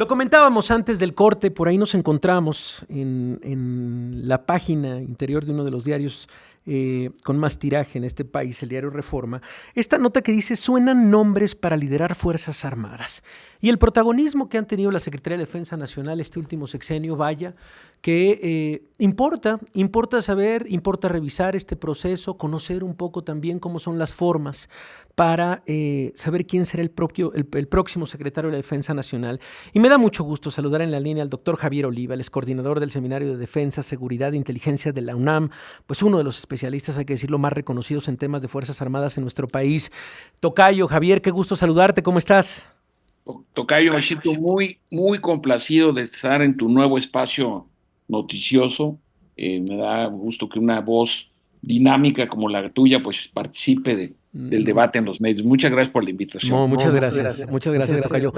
Lo comentábamos antes del corte, por ahí nos encontramos en la página interior de uno de los diarios con más tiraje en este país, el diario Reforma, esta nota que dice: suenan nombres para liderar Fuerzas Armadas. Y el protagonismo que han tenido la Secretaría de Defensa Nacional este último sexenio, vaya, que importa saber, importa revisar este proceso, conocer un poco también cómo son las formas para saber quién será el próximo secretario de la Defensa Nacional. Y me da mucho gusto saludar en la línea al doctor Javier Oliva, el coordinador del Seminario de Defensa, Seguridad e Inteligencia de la UNAM, pues uno de los especialistas, hay que decirlo, más reconocidos en temas de Fuerzas Armadas en nuestro país. Tocayo, Javier, qué gusto saludarte, ¿cómo estás? Tocayo, me siento muy complacido de estar en tu nuevo espacio noticioso. Me da gusto que una voz dinámica como la tuya pues participe del No, debate en los medios. Muchas gracias por la invitación. muchas gracias, Tocayo.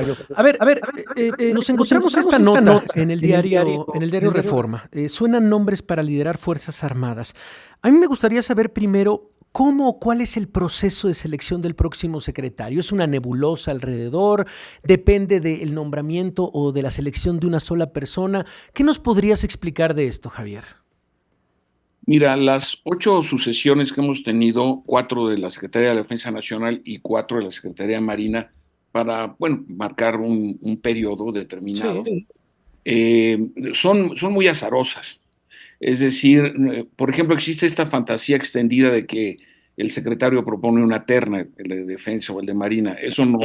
Nos encontramos esta nota en el diario Reforma. Suenan nombres para liderar Fuerzas Armadas. A mí me gustaría saber primero cómo o cuál es el proceso de selección del próximo secretario. ¿Es una nebulosa alrededor? ¿Depende del nombramiento o de la selección de una sola persona? ¿Qué nos podrías explicar de esto, Javier? Mira, las 8 sucesiones que hemos tenido, 4 de la Secretaría de la Defensa Nacional y 4 de la Secretaría de Marina, para, bueno, marcar un periodo determinado, Sí. son muy azarosas. Es decir, por ejemplo, existe esta fantasía extendida de que el secretario propone una terna, el de defensa o el de marina. Eso ¿no?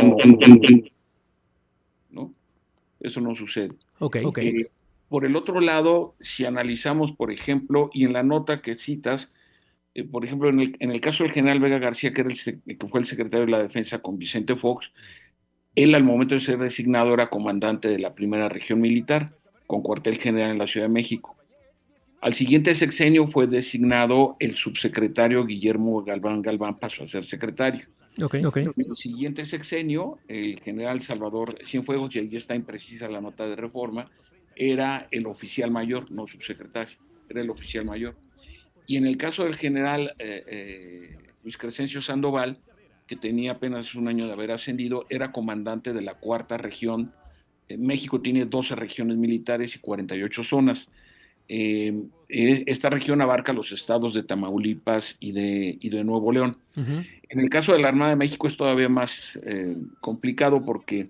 Eso no sucede. Ok. Por el otro lado, si analizamos, por ejemplo, y en la nota que citas, por ejemplo, en el caso del general Vega García, que fue el secretario de la defensa con Vicente Fox, él al momento de ser designado era comandante de la primera región militar, con cuartel general en la Ciudad de México. Al siguiente sexenio fue designado el subsecretario Guillermo Galván Galván, pasó a ser secretario. Ok. En el siguiente sexenio, el general Salvador Cienfuegos, y ahí está imprecisa la nota de Reforma, era el oficial mayor, no subsecretario, era el oficial mayor. Y en el caso del general Luis Crescencio Sandoval, que tenía apenas un año de haber ascendido, era comandante de la cuarta región. México tiene 12 regiones militares y 48 zonas. Esta región abarca los estados de Tamaulipas y de Nuevo León. Ujú. En el caso de la Armada de México es todavía más complicado porque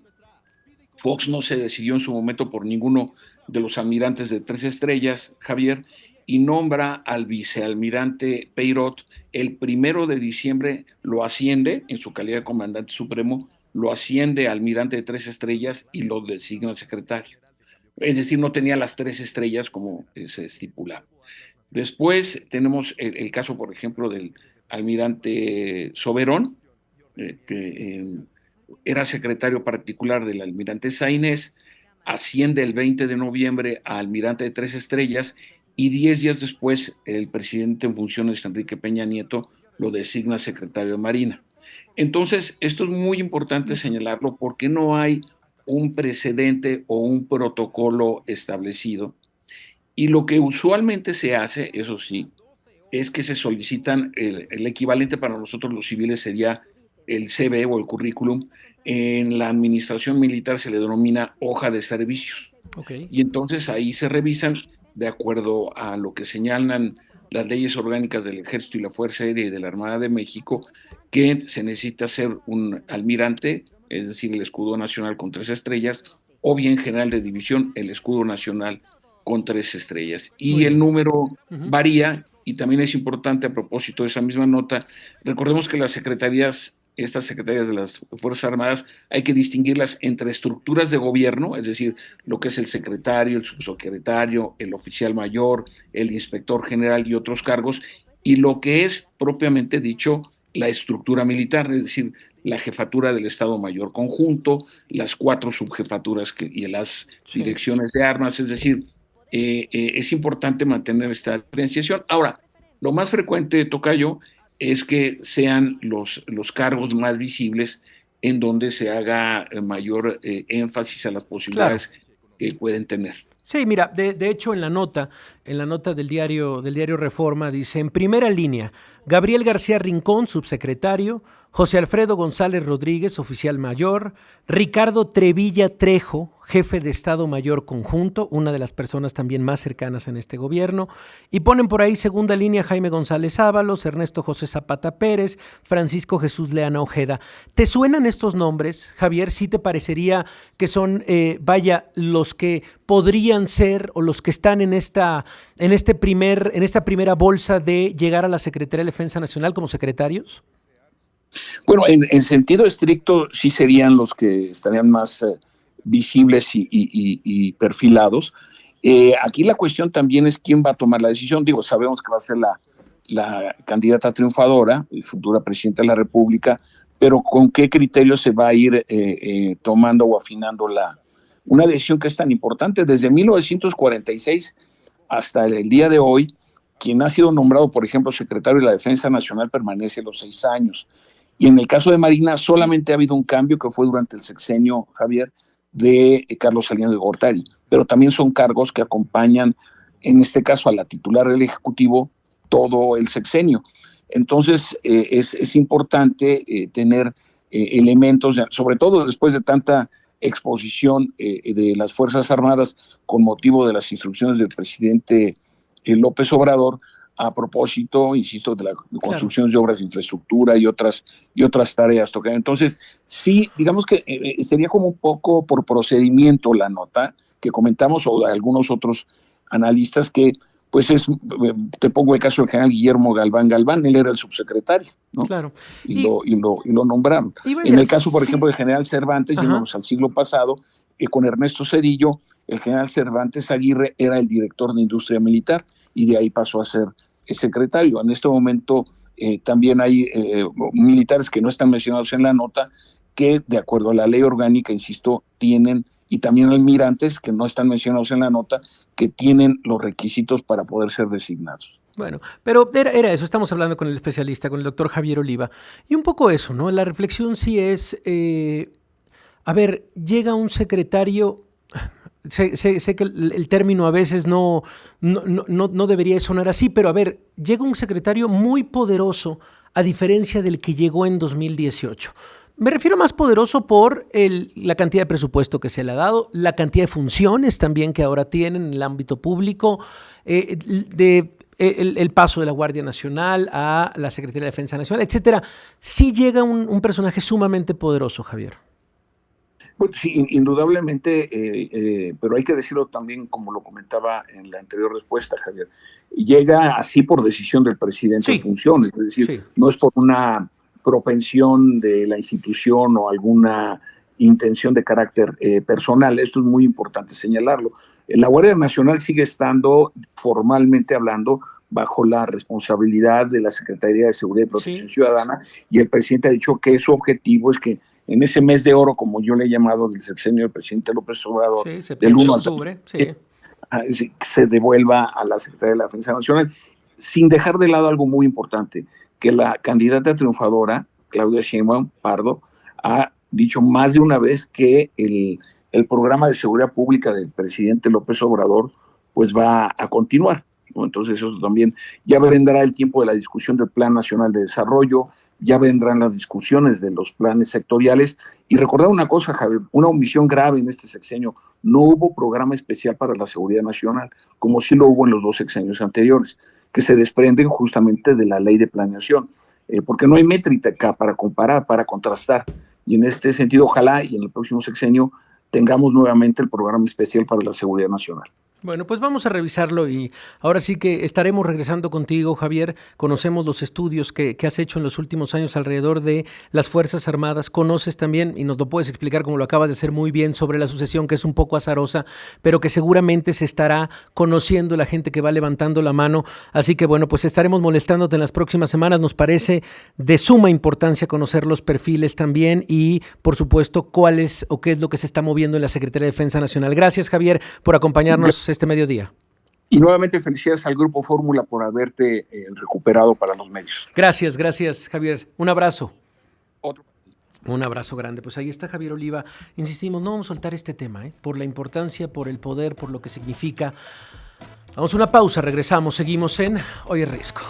Fox no se decidió en su momento por ninguno de los almirantes de 3 estrellas, Javier, y nombra al vicealmirante Peirot. El 1 de diciembre lo asciende en su calidad de comandante supremo, lo asciende a almirante de 3 estrellas y lo designa secretario. Es decir, no tenía las 3 estrellas como se estipulaba. Después tenemos el caso, por ejemplo, del almirante Soberón, que era secretario particular del almirante Sainés, asciende el 20 de noviembre a almirante de 3 estrellas y 10 días después el presidente en funciones, Enrique Peña Nieto, lo designa secretario de Marina. Entonces, esto es muy importante señalarlo porque no hay un precedente o un protocolo establecido. Y lo que usualmente se hace, eso sí, es que se solicitan, el equivalente para nosotros los civiles sería el CV o el currículum. En la administración militar se le denomina hoja de servicios. Ok. Y entonces ahí se revisan de acuerdo a lo que señalan las leyes orgánicas del Ejército y la Fuerza Aérea y de la Armada de México, que se necesita ser un almirante, es decir, el escudo nacional con 3 estrellas, o bien general de división, el escudo nacional con 3 estrellas. Muy Y el bien. número Ujú. varía, y también es importante a propósito de esa misma nota, recordemos que las secretarías, estas secretarías de las Fuerzas Armadas, hay que distinguirlas entre estructuras de gobierno, es decir, lo que es el secretario, el subsecretario, el oficial mayor, el inspector general y otros cargos, y lo que es propiamente dicho la estructura militar, es decir, la jefatura del Estado Mayor Conjunto, las 4 subjefaturas y las Sí. direcciones de armas, es decir, es importante mantener esta diferenciación. Ahora, lo más frecuente, Tocayo, es que sean los cargos más visibles en donde se haga mayor énfasis a las Claro. posibilidades que pueden tener. Sí, mira, de hecho en la nota del diario Reforma dice: en primera línea, Gabriel García Rincón, subsecretario, José Alfredo González Rodríguez, oficial mayor, Ricardo Trevilla Trejo, jefe de Estado Mayor Conjunto, una de las personas también más cercanas en este gobierno, y ponen por ahí segunda línea Jaime González Ábalos, Ernesto José Zapata Pérez, Francisco Jesús Leana Ojeda. ¿Te suenan estos nombres, Javier? ¿Sí te parecería que son, los que podrían ser o los que están en esta primera bolsa de llegar a la Secretaría de Defensa Nacional como secretarios? Bueno, en sentido estricto sí serían los que estarían más visibles y perfilados. Aquí la cuestión también es quién va a tomar la decisión. Digo, sabemos que va a ser la candidata triunfadora y futura presidenta de la República, pero ¿con qué criterio se va a ir tomando o afinando una decisión que es tan importante? Desde 1946 hasta el día de hoy, quien ha sido nombrado, por ejemplo, secretario de la Defensa Nacional permanece los 6 años. Y en el caso de Marina solamente ha habido un cambio que fue durante el sexenio, Javier, de Carlos Salinas de Gortari, pero también son cargos que acompañan, en este caso, a la titular del Ejecutivo todo el sexenio. Entonces, es importante tener elementos, sobre todo después de tanta exposición de las Fuerzas Armadas con motivo de las instrucciones del presidente López Obrador, a propósito, insisto, de la construcción de obras de infraestructura y otras tareas tocadas. Entonces, sí, digamos que sería como un poco por procedimiento la nota que comentamos, o de algunos otros analistas que, pues te pongo el caso del general Guillermo Galván, él era el subsecretario, ¿no? Claro. Y lo nombraron. En el caso, por ejemplo, del general Cervantes, yéndonos al siglo pasado, con Ernesto Zedillo, el general Cervantes Aguirre era el director de industria militar y de ahí pasó a ser secretario. En este momento también hay militares que no están mencionados en la nota que, de acuerdo a la ley orgánica, insisto, tienen, y también almirantes que no están mencionados en la nota, que tienen los requisitos para poder ser designados. Bueno, pero era eso, estamos hablando con el especialista, con el doctor Javier Oliva, y un poco eso, ¿no? La reflexión sí es, llega un secretario. Sé que el término a veces no debería sonar así, pero llega un secretario muy poderoso a diferencia del que llegó en 2018. Me refiero más poderoso por la cantidad de presupuesto que se le ha dado, la cantidad de funciones también que ahora tienen en el ámbito público, el paso de la Guardia Nacional a la Secretaría de Defensa Nacional, etcétera. Sí llega un personaje sumamente poderoso, Javier. Bueno, sí, indudablemente, pero hay que decirlo también, como lo comentaba en la anterior respuesta, Javier, llega así por decisión del presidente en funciones, es decir, no es por una propensión de la institución o alguna intención de carácter personal. Esto es muy importante señalarlo. La Guardia Nacional sigue estando, formalmente hablando, bajo la responsabilidad de la Secretaría de Seguridad y Protección Ciudadana, y el presidente ha dicho que su objetivo es que en ese mes de oro, como yo le he llamado, del sexenio del presidente López Obrador, del 1 al octubre, se devuelva a la Secretaría de la Defensa Nacional, sin dejar de lado algo muy importante, que la candidata triunfadora, Claudia Sheinbaum Pardo, ha dicho más de una vez que el programa de seguridad pública del presidente López Obrador pues va a continuar, ¿no? Entonces eso también, ya vendrá el tiempo de la discusión del Plan Nacional de Desarrollo, ya vendrán las discusiones de los planes sectoriales. Y recordar una cosa, Javier, una omisión grave en este sexenio: no hubo programa especial para la seguridad nacional, como sí lo hubo en los 2 sexenios anteriores, que se desprenden justamente de la ley de planeación, porque no hay métrica para comparar, para contrastar. Y en este sentido, ojalá y en el próximo sexenio tengamos nuevamente el programa especial para la seguridad nacional. Bueno, pues vamos a revisarlo y ahora sí que estaremos regresando contigo, Javier. Conocemos los estudios que has hecho en los últimos años alrededor de las Fuerzas Armadas. Conoces también, y nos lo puedes explicar como lo acabas de hacer muy bien, sobre la sucesión, que es un poco azarosa, pero que seguramente se estará conociendo la gente que va levantando la mano. Así que bueno, pues estaremos molestándote en las próximas semanas. Nos parece de suma importancia conocer los perfiles también y, por supuesto, cuál es o qué es lo que se está moviendo en la Secretaría de Defensa Nacional. Gracias, Javier, por acompañarnos este mediodía. Y nuevamente felicidades al Grupo Fórmula por haberte recuperado para los medios. Gracias, Javier. Un abrazo. Un abrazo grande. Pues ahí está Javier Oliva. Insistimos, no vamos a soltar este tema, por la importancia, por el poder, por lo que significa. Vamos a una pausa, regresamos, seguimos en Hoy es Risco.